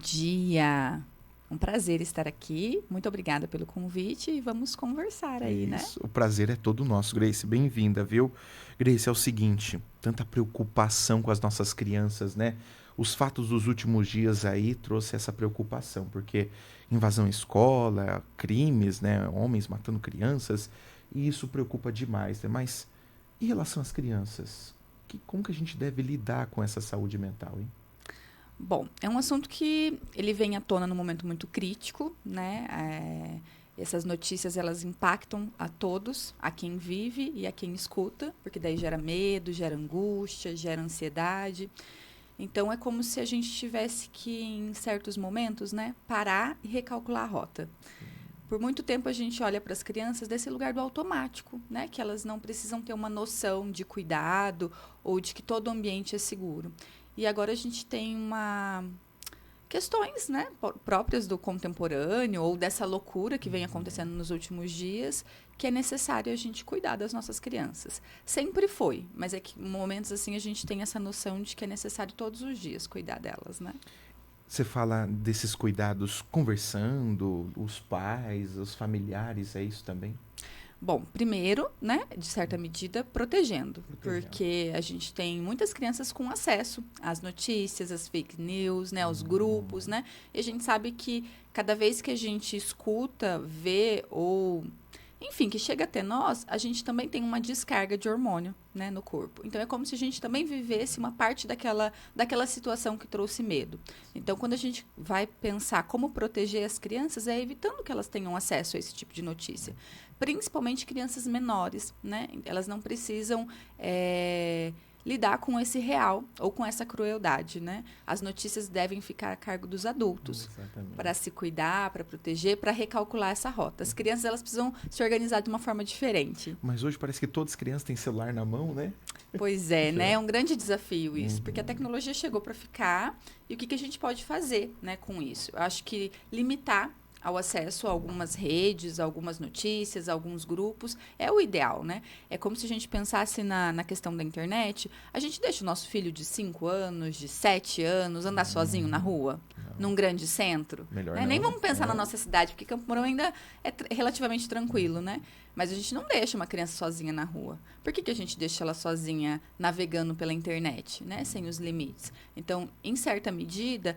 Dia. Um prazer estar aqui. Muito obrigada pelo convite e vamos conversar aí, né? Isso, o prazer é todo nosso, Grace. Bem-vinda, viu? Grace, é o seguinte, tanta preocupação com as nossas crianças, né? Os fatos dos últimos dias aí trouxe essa preocupação, porque invasão em escola, crimes, né? Homens matando crianças, e isso preocupa demais, né? Mas em relação às crianças, como que a gente deve lidar com essa saúde mental, hein? Bom, é um assunto que ele vem à tona num momento muito crítico, né? Essas notícias, elas impactam a todos, a quem vive e a quem escuta, porque daí gera medo, gera angústia, gera ansiedade. Então, é como se a gente tivesse que, em certos momentos, né, parar e recalcular a rota. Por muito tempo a gente olha para as crianças desse lugar do automático, né? Que elas não precisam ter uma noção de cuidado ou de que todo o ambiente é seguro. E agora a gente tem questões, né, próprias do contemporâneo ou dessa loucura que vem acontecendo nos últimos dias, que é necessário a gente cuidar das nossas crianças. Sempre foi, mas é que em momentos assim a gente tem essa noção de que é necessário todos os dias cuidar delas, né? Você fala desses cuidados conversando, os pais, os familiares, é isso também? Bom, primeiro, né, de certa medida, protegendo, Protegendo. porque a gente tem muitas crianças com acesso às notícias, às fake news, né, aos grupos, né, e a gente sabe que cada vez que a gente escuta, vê ou, enfim, que chega até nós, a gente também tem uma descarga de hormônio, né, no corpo. Então é como se a gente também vivesse uma parte daquela situação que trouxe medo. Então, quando a gente vai pensar como proteger as crianças, é evitando que elas tenham acesso a esse tipo de notícia. Principalmente crianças menores, né? Elas não precisam lidar com esse real ou com essa crueldade, né? As notícias devem ficar a cargo dos adultos para Exatamente. se cuidar, para proteger, para recalcular essa rota. As crianças, elas precisam se organizar de uma forma diferente. Mas hoje parece que todas as crianças têm celular na mão, né? Pois é, né? Já. É um grande desafio isso, porque a tecnologia chegou para ficar e o que a gente pode fazer, né, com isso? Eu acho que limitar ao acesso a algumas redes, a algumas notícias, a alguns grupos, é o ideal, né? É como se a gente pensasse na questão da internet, a gente deixa o nosso filho de 5 anos, de 7 anos, andar sozinho na rua, Não. num grande centro, Melhor né? Nem não, né? vamos pensar na nossa cidade, porque Campo Mourão ainda é relativamente tranquilo, né? Mas a gente não deixa uma criança sozinha na rua. Por que a gente deixa ela sozinha navegando pela internet, né? Sem os limites? Então, em certa medida,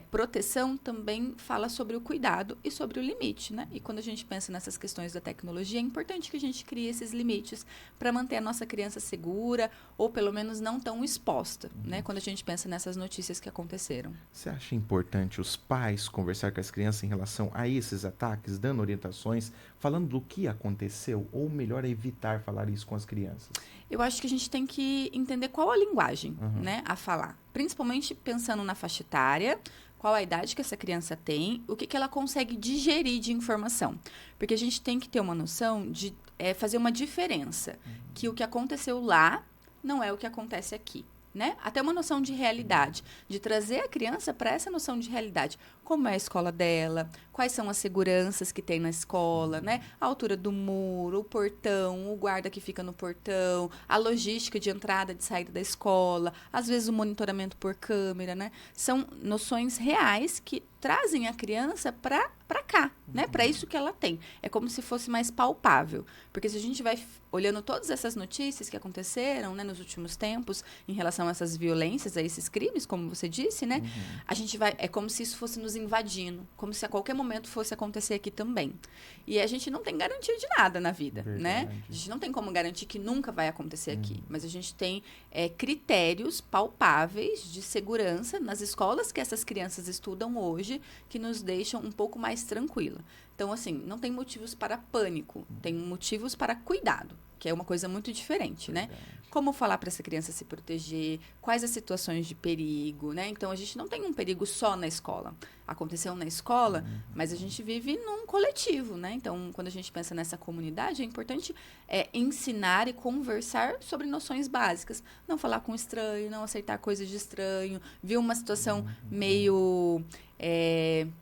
proteção também fala sobre o cuidado e sobre o limite, né? E quando a gente pensa nessas questões da tecnologia, é importante que a gente crie esses limites para manter a nossa criança segura ou pelo menos não tão exposta, né? Quando a gente pensa nessas notícias que aconteceram. Você acha importante os pais conversar com as crianças em relação a esses ataques, dando orientações, falando do que aconteceu, ou melhor é evitar falar isso com as crianças? Eu acho que a gente tem que entender qual a linguagem, Uhum. né, a falar. Principalmente pensando na faixa etária, qual a idade que essa criança tem, o que ela consegue digerir de informação. Porque a gente tem que ter uma noção de fazer uma diferença. Que o que aconteceu lá não é o que acontece aqui. Né? Até uma noção de realidade, de trazer a criança para essa noção de realidade. Como é a escola dela, quais são as seguranças que tem na escola, né? A altura do muro, o portão, o guarda que fica no portão, a logística de entrada e de saída da escola, às vezes o monitoramento por câmera, né? São noções reais que trazem a criança para cá, né? Para isso que ela tem. É como se fosse mais palpável. Porque se a gente vai olhando todas essas notícias que aconteceram, né, nos últimos tempos em relação a essas violências, a esses crimes, como você disse, né? A gente vai, é como se isso fosse nos invadindo, como se a qualquer momento fosse acontecer aqui também. E a gente não tem garantia de nada na vida, né? Verdade. A gente não tem como garantir que nunca vai acontecer aqui, mas a gente tem critérios palpáveis de segurança nas escolas que essas crianças estudam hoje que nos deixam um pouco mais tranquila. Então, assim, não tem motivos para pânico, tem motivos para cuidado, que é uma coisa muito diferente, né? Verdade. Como falar para essa criança se proteger, quais as situações de perigo, né? Então, a gente não tem um perigo só na escola. Aconteceu na escola, mas a gente vive num coletivo, né? Então, quando a gente pensa nessa comunidade, é importante ensinar e conversar sobre noções básicas. Não falar com estranho, não aceitar coisas de estranho, viu uma situação meio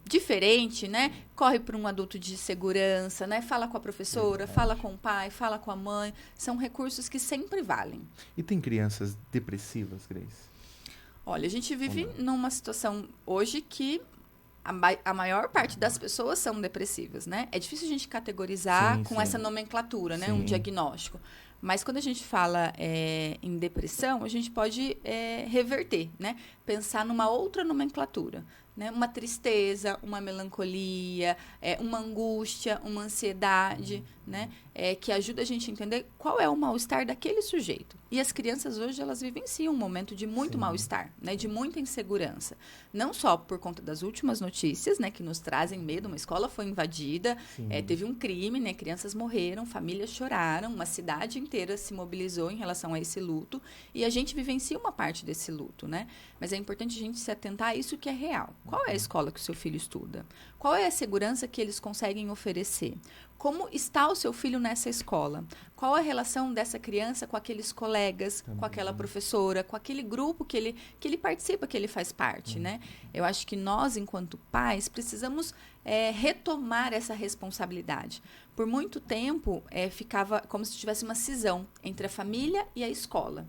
diferente, né? Corre para um adulto de segurança, né? Fala com a professora, Verdade. fala com o pai, fala com a mãe. São recursos que sempre valem. E tem crianças depressivas, Grace? Olha, a gente vive numa situação hoje que a maior parte das pessoas são depressivas, né? É difícil a gente categorizar com essa nomenclatura, né? Um diagnóstico. Mas quando a gente fala em depressão, a gente pode reverter, né? Pensar numa outra nomenclatura, né? Uma tristeza, uma melancolia, uma angústia, uma ansiedade, né? Que ajuda a gente a entender qual é o mal-estar daquele sujeito. E as crianças hoje, elas vivenciam um momento de muito mal-estar, né? De muita insegurança. Não só por conta das últimas notícias, né? Que nos trazem medo. Uma escola foi invadida, teve um crime, né? Crianças morreram, famílias choraram, uma cidade inteira se mobilizou em relação a esse luto. E a gente vivencia uma parte desse luto, né? Mas é importante a gente se atentar a isso que é real. Qual é a escola que o seu filho estuda? Qual é a segurança que eles conseguem oferecer? Como está o seu filho nessa escola? Qual a relação dessa criança com aqueles colegas, com aquela professora, com aquele grupo que ele participa, que ele faz parte, né? Eu acho que nós, enquanto pais, precisamos retomar essa responsabilidade. Por muito tempo, ficava como se tivesse uma cisão entre a família e a escola.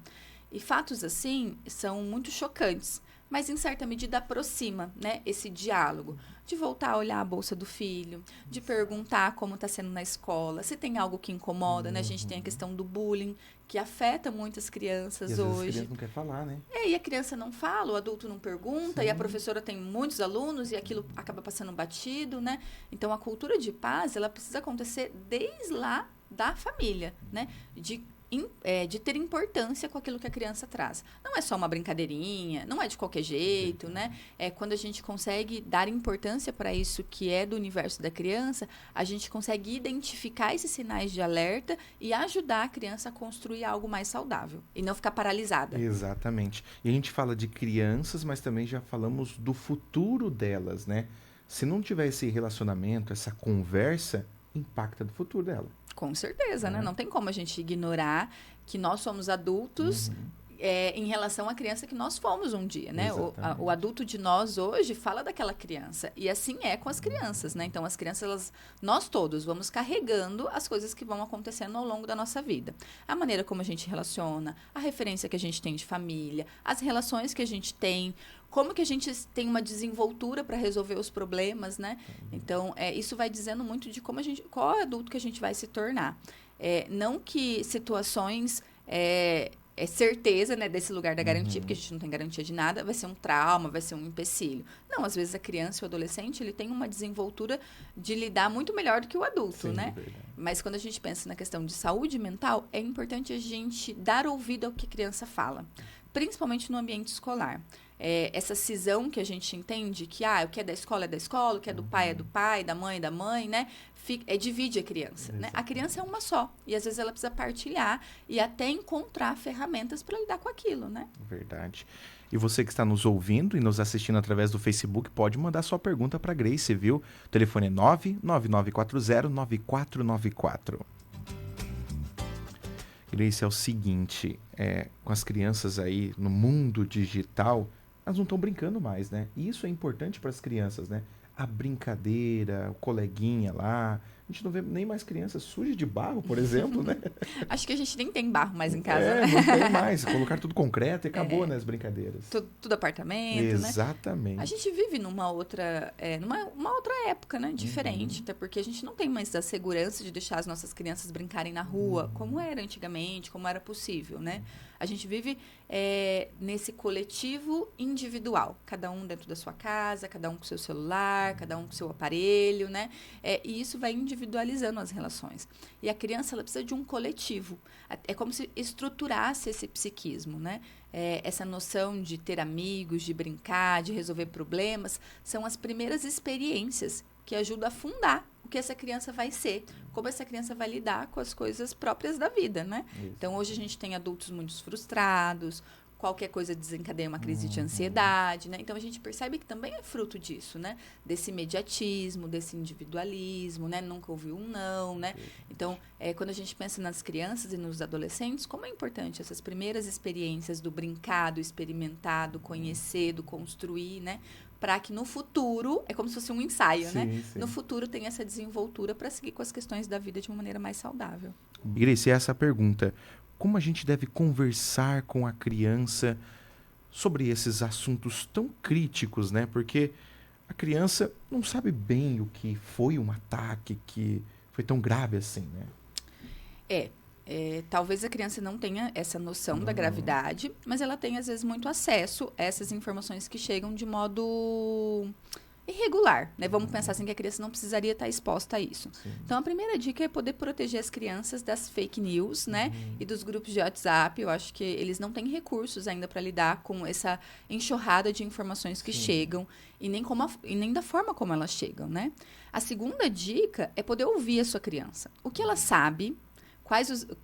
E fatos assim são muito chocantes, mas em certa medida aproxima, né, esse diálogo. De voltar a olhar a bolsa do filho, de perguntar como está sendo na escola, se tem algo que incomoda, né? A gente tem a questão do bullying, que afeta muitas crianças e hoje. Às vezes a criança não quer falar, né? E a criança não fala, o adulto não pergunta, e a professora tem muitos alunos e aquilo acaba passando batido, né? Então, a cultura de paz, ela precisa acontecer desde lá da família, né? De ter importância com aquilo que a criança traz. Não é só uma brincadeirinha, não é de qualquer jeito, né? Quando a gente consegue dar importância para isso que é do universo da criança, a gente consegue identificar esses sinais de alerta e ajudar a criança a construir algo mais saudável e não ficar paralisada. Exatamente. E a gente fala de crianças, mas também já falamos do futuro delas, né? Se não tiver esse relacionamento, essa conversa, impacta do futuro dela. Com certeza, né? Não tem como a gente ignorar que nós somos adultos em relação à criança que nós fomos um dia, né? O adulto de nós hoje fala daquela criança. E assim é com as crianças, né? Então, as crianças, nós todos vamos carregando as coisas que vão acontecendo ao longo da nossa vida. A maneira como a gente relaciona, a referência que a gente tem de família, as relações que a gente tem, como que a gente tem uma desenvoltura para resolver os problemas, né? Então, isso vai dizendo muito de qual é o adulto que a gente vai se tornar. Não que situações... certeza, né, desse lugar da garantia, porque a gente não tem garantia de nada, vai ser um trauma, vai ser um empecilho. Não, às vezes a criança e o adolescente, ele tem uma desenvoltura de lidar muito melhor do que o adulto, né? Mas quando a gente pensa na questão de saúde mental, é importante a gente dar ouvido ao que a criança fala, principalmente no ambiente escolar. Essa cisão que a gente entende que o que é da escola, o que é do pai, da mãe, né? Divide a criança, né? A criança é uma só. E às vezes ela precisa partilhar e até encontrar ferramentas para lidar com aquilo, né? Verdade. E você que está nos ouvindo e nos assistindo através do Facebook, pode mandar sua pergunta para a Grace, viu? O telefone é 99940-9494. Grace, é o seguinte, com as crianças aí no mundo digital, elas não estão brincando mais, né? E isso é importante para as crianças, né? A brincadeira, o coleguinha lá. A gente não vê nem mais crianças sujas de barro, por exemplo, né? Acho que a gente nem tem barro mais em casa, né? Não tem mais. Colocar tudo concreto e acabou, né, as brincadeiras. Tudo apartamento, Exatamente. né? A gente vive numa outra época, né? Diferente. Até porque a gente não tem mais a segurança de deixar as nossas crianças brincarem na rua, como era antigamente, como era possível, né? A gente vive nesse coletivo individual. Cada um dentro da sua casa, cada um com seu celular, cada um com seu aparelho, né? E isso vai individualizando as relações. E a criança, ela precisa de um coletivo. É como se estruturasse esse psiquismo, né? Essa noção de ter amigos, de brincar, de resolver problemas, são as primeiras experiências que ajudam a fundar o que essa criança vai ser, como essa criança vai lidar com as coisas próprias da vida, né? Isso. Então, hoje a gente tem adultos muito frustrados, qualquer coisa desencadeia uma crise de ansiedade, né? Então, a gente percebe que também é fruto disso, né? Desse imediatismo, desse individualismo, né? Nunca ouviu um não, né? Então, quando a gente pensa nas crianças e nos adolescentes, como é importante essas primeiras experiências do brincar, do experimentar, do conhecer, do construir, né? Para que no futuro, é como se fosse um ensaio, né? Sim. No futuro tem essa desenvoltura para seguir com as questões da vida de uma maneira mais saudável. Grace, essa pergunta, como a gente deve conversar com a criança sobre esses assuntos tão críticos, né? Porque a criança não sabe bem o que foi um ataque que foi tão grave assim, né? É, talvez a criança não tenha essa noção da gravidade, mas ela tem, às vezes, muito acesso a essas informações que chegam de modo irregular, né? Vamos pensar assim que a criança não precisaria estar exposta a isso. Sim. Então, a primeira dica é poder proteger as crianças das fake news, né? E dos grupos de WhatsApp. Eu acho que eles não têm recursos ainda para lidar com essa enxurrada de informações que chegam e nem da forma como elas chegam, né? A segunda dica é poder ouvir a sua criança. O que ela sabe,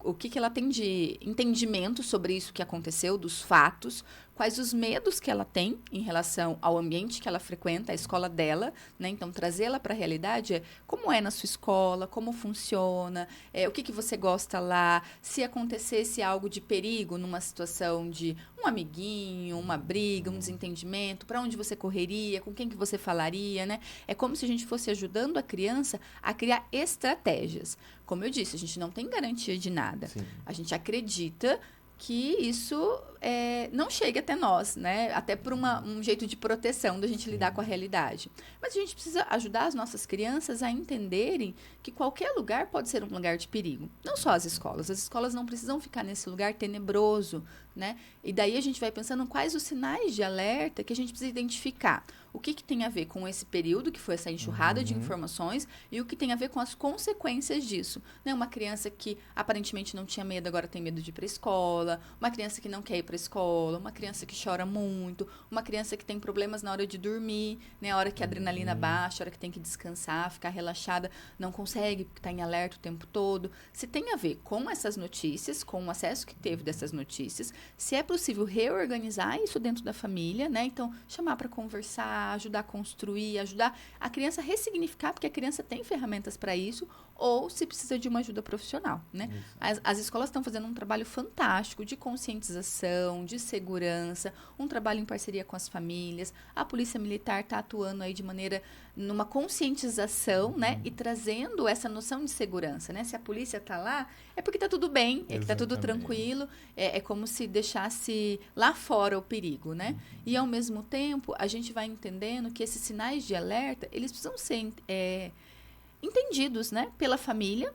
o que ela tem de entendimento sobre isso que aconteceu, dos fatos, quais os medos que ela tem em relação ao ambiente que ela frequenta, a escola dela, né? Então, trazê-la para a realidade é como é na sua escola, como funciona, o que você gosta lá, se acontecesse algo de perigo numa situação de um amiguinho, uma briga, um desentendimento, para onde você correria, com quem que você falaria, né? É como se a gente fosse ajudando a criança a criar estratégias. Como eu disse, a gente não tem garantia de nada. Sim. A gente acredita que isso não chegue até nós, né? Até por um jeito de proteção da gente lidar com a realidade. Mas a gente precisa ajudar as nossas crianças a entenderem que qualquer lugar pode ser um lugar de perigo. Não só as escolas. As escolas não precisam ficar nesse lugar tenebroso, né? E daí a gente vai pensando quais os sinais de alerta que a gente precisa identificar. O que tem a ver com esse período, que foi essa enxurrada de informações, e o que tem a ver com as consequências disso. Né? Uma criança que aparentemente não tinha medo, agora tem medo de ir para a escola, uma criança que não quer ir para a escola, uma criança que chora muito, uma criança que tem problemas na hora de dormir, né? A hora que a adrenalina baixa, a hora que tem que descansar, ficar relaxada, não consegue, porque está em alerta o tempo todo. Se tem a ver com essas notícias, com o acesso que teve dessas notícias, se é possível reorganizar isso dentro da família, né? Então, chamar para conversar, ajudar a construir, ajudar a criança a ressignificar, porque a criança tem ferramentas para isso, ou se precisa de uma ajuda profissional, né? As escolas estão fazendo um trabalho fantástico de conscientização, de segurança, um trabalho em parceria com as famílias. A Polícia Militar está atuando aí de maneira, numa conscientização, né? E trazendo essa noção de segurança, né? Se a polícia está lá, é porque está tudo bem, é que está tudo tranquilo, é como se deixasse lá fora o perigo, né? E, ao mesmo tempo, a gente vai entendendo que esses sinais de alerta, eles precisam ser entendidos, né, pela família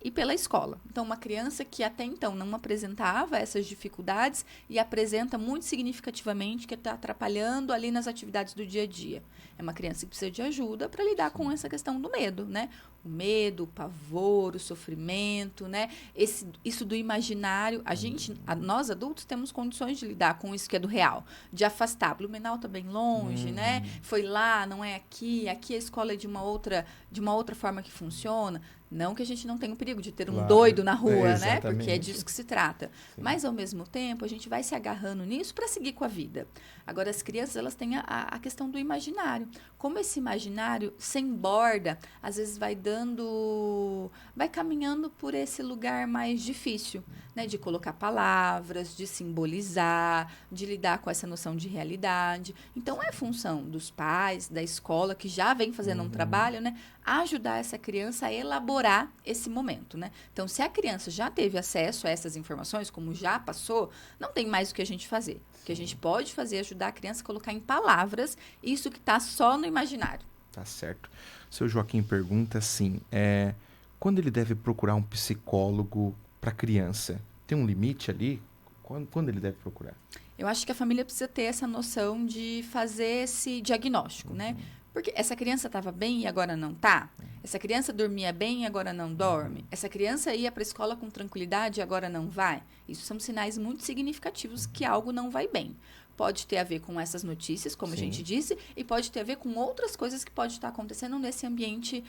e pela escola. Então, uma criança que até então não apresentava essas dificuldades e apresenta muito significativamente que está atrapalhando ali nas atividades do dia a dia. É uma criança que precisa de ajuda para lidar com essa questão do medo, né? O medo, o pavor, o sofrimento, né? Isso do imaginário. Nós adultos temos condições de lidar com isso que é do real, de afastar. Blumenau está bem longe, né? Foi lá, não é aqui. Aqui a escola é de uma outra forma que funciona. Não que a gente não tenha o perigo de ter um doido na rua, né? Porque é disso que se trata. Sim. Mas, ao mesmo tempo, a gente vai se agarrando nisso para seguir com a vida. Agora, as crianças, elas têm a questão do imaginário. Como esse imaginário, sem borda, às vezes vai caminhando por esse lugar mais difícil, né? De colocar palavras, de simbolizar, de lidar com essa noção de realidade. Então, é função dos pais, da escola, que já vem fazendo um trabalho, né? Ajudar essa criança a elaborar esse momento, né? Então, se a criança já teve acesso a essas informações, como já passou, não tem mais o que a gente fazer. O que a gente pode fazer é ajudar a criança a colocar em palavras isso que está só no imaginário. Tá certo. O seu Joaquim pergunta assim, quando ele deve procurar um psicólogo para criança? Tem um limite ali? Quando ele deve procurar? Eu acho que a família precisa ter essa noção de fazer esse diagnóstico, né? Porque essa criança estava bem e agora não está? Essa criança dormia bem e agora não dorme? Essa criança ia para a escola com tranquilidade e agora não vai? Isso são sinais muito significativos que algo não vai bem. Pode ter a ver com essas notícias, como a gente disse, e pode ter a ver com outras coisas que pode estar acontecendo nesse ambiente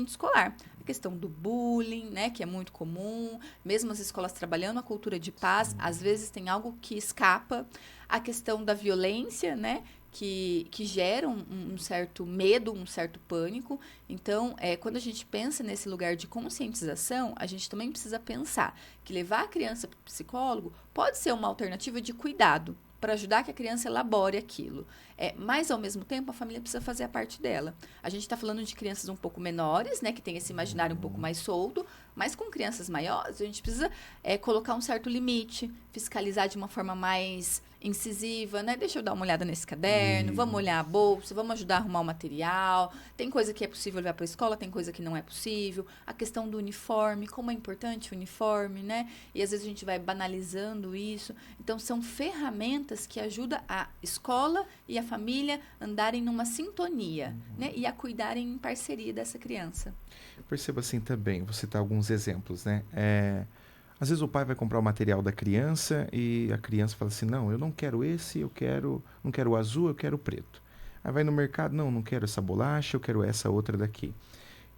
escolar. A questão do bullying, né, que é muito comum, mesmo as escolas trabalhando a cultura de paz, às vezes tem algo que escapa. A questão da violência, né, que gera um certo medo, um certo pânico. Então, quando a gente pensa nesse lugar de conscientização, a gente também precisa pensar que levar a criança para o psicólogo pode ser uma alternativa de cuidado, para ajudar que a criança elabore aquilo. Mas, ao mesmo tempo, a família precisa fazer a parte dela. A gente está falando de crianças um pouco menores, né, que tem esse imaginário um pouco mais solto, mas com crianças maiores, a gente precisa colocar um certo limite, fiscalizar de uma forma mais incisiva, né? Deixa eu dar uma olhada nesse caderno, vamos olhar a bolsa, vamos ajudar a arrumar o material. Tem coisa que é possível levar para a escola, tem coisa que não é possível. A questão do uniforme, como é importante o uniforme, né? E às vezes a gente vai banalizando isso. Então, são ferramentas que ajudam a escola e a família andarem numa sintonia, né? E a cuidarem em parceria dessa criança. Perceba assim também, vou citar alguns exemplos, né? Às vezes o pai vai comprar o material da criança e a criança fala assim, não, eu não quero esse, não quero o azul, eu quero o preto. Aí vai no mercado, não quero essa bolacha, eu quero essa outra daqui.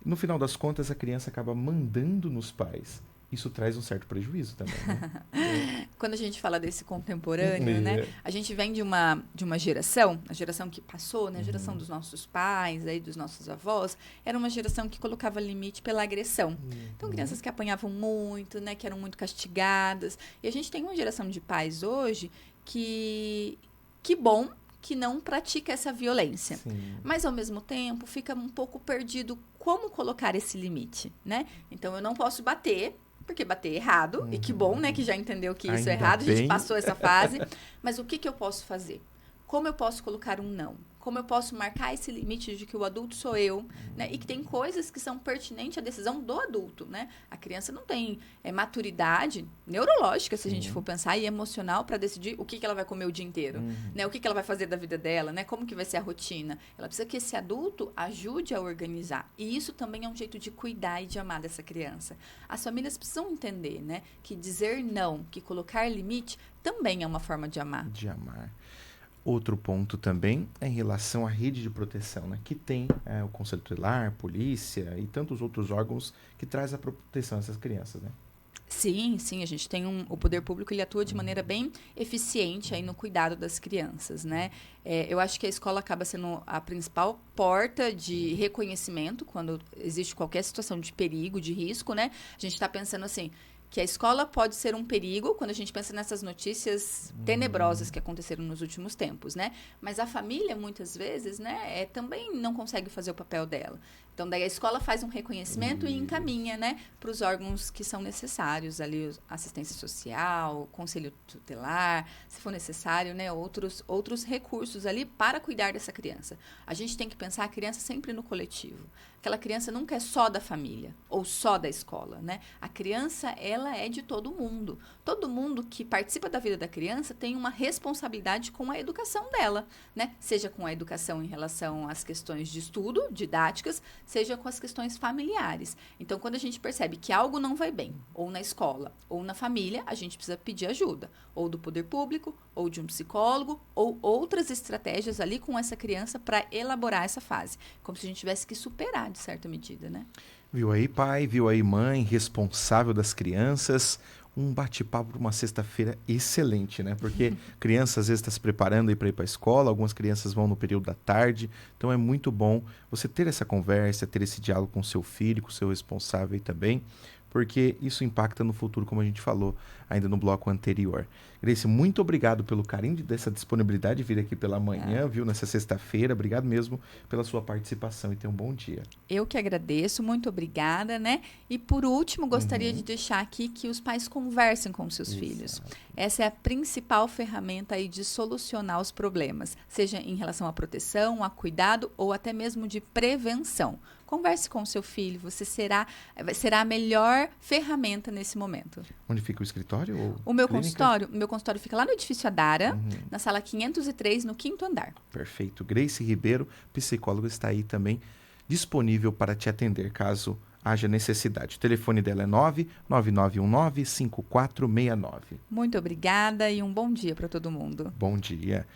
No final das contas, a criança acaba mandando nos pais. Isso traz um certo prejuízo também, né? Quando a gente fala desse contemporâneo, né? A gente vem de uma geração, a geração que passou, né? A geração dos nossos pais, aí, dos nossos avós, era uma geração que colocava limite pela agressão. Então, crianças que apanhavam muito, né? Que eram muito castigadas. E a gente tem uma geração de pais hoje que bom que não pratica essa violência. Sim. Mas, ao mesmo tempo, fica um pouco perdido como colocar esse limite, né? Então, eu não posso bater, porque bater é errado, e que bom, né, que já entendeu que isso é errado, a gente passou essa fase. Mas o que eu posso fazer? Como eu posso colocar um não? Como eu posso marcar esse limite de que o adulto sou eu, né? E que tem coisas que são pertinentes à decisão do adulto, né? A criança não tem maturidade neurológica, se a gente for pensar, e emocional para decidir o que ela vai comer o dia inteiro, né? O que ela vai fazer da vida dela, né? Como que vai ser a rotina. Ela precisa que esse adulto ajude a organizar. E isso também é um jeito de cuidar e de amar dessa criança. As famílias precisam entender, né? Que dizer não, que colocar limite, também é uma forma de amar. De amar. Outro ponto também é em relação à rede de proteção, né? Que tem o Conselho Tutelar, polícia e tantos outros órgãos que traz a proteção a essas crianças, né? Sim, a gente tem o poder público, ele atua de maneira bem eficiente aí no cuidado das crianças, né? Eu acho que a escola acaba sendo a principal porta de reconhecimento quando existe qualquer situação de perigo, de risco, né? A gente está pensando assim, que a escola pode ser um perigo quando a gente pensa nessas notícias tenebrosas que aconteceram nos últimos tempos, né? Mas a família, muitas vezes, né, também não consegue fazer o papel dela. Então, daí a escola faz um reconhecimento e encaminha, né, para os órgãos que são necessários, ali, assistência social, conselho tutelar, se for necessário, né, outros recursos ali para cuidar dessa criança. A gente tem que pensar a criança sempre no coletivo. Aquela criança nunca é só da família ou só da escola, né? A criança, ela é de todo mundo. Todo mundo que participa da vida da criança tem uma responsabilidade com a educação dela, né? Seja com a educação em relação às questões de estudo, didáticas, seja com as questões familiares. Então, quando a gente percebe que algo não vai bem, ou na escola, ou na família, a gente precisa pedir ajuda, ou do poder público, ou de um psicólogo, ou outras estratégias ali com essa criança para elaborar essa fase. Como se a gente tivesse que superar, de certa medida, né? Viu aí, pai? Viu aí, mãe? Responsável das crianças. Um bate-papo para uma sexta-feira excelente, né? Porque criança às vezes está se preparando para ir para a escola, algumas crianças vão no período da tarde, então é muito bom você ter essa conversa, ter esse diálogo com seu filho, com seu responsável aí também, porque isso impacta no futuro, como a gente falou ainda no bloco anterior. Grace, muito obrigado pelo carinho dessa disponibilidade de vir aqui pela manhã, viu, nessa sexta-feira. Obrigado mesmo pela sua participação e tenha um bom dia. Eu que agradeço, muito obrigada, né? E por último, gostaria de deixar aqui que os pais conversem com seus filhos. Essa é a principal ferramenta aí de solucionar os problemas, seja em relação à proteção, a cuidado ou até mesmo de prevenção. Converse com o seu filho, você será a melhor ferramenta nesse momento. Onde fica o escritório? Ou o meu consultório fica lá no edifício Adara, na sala 503, no 5º andar. Perfeito. Grace Ribeiro, psicóloga, está aí também disponível para te atender, caso haja necessidade. O telefone dela é 99919-5469. Muito obrigada e um bom dia para todo mundo. Bom dia.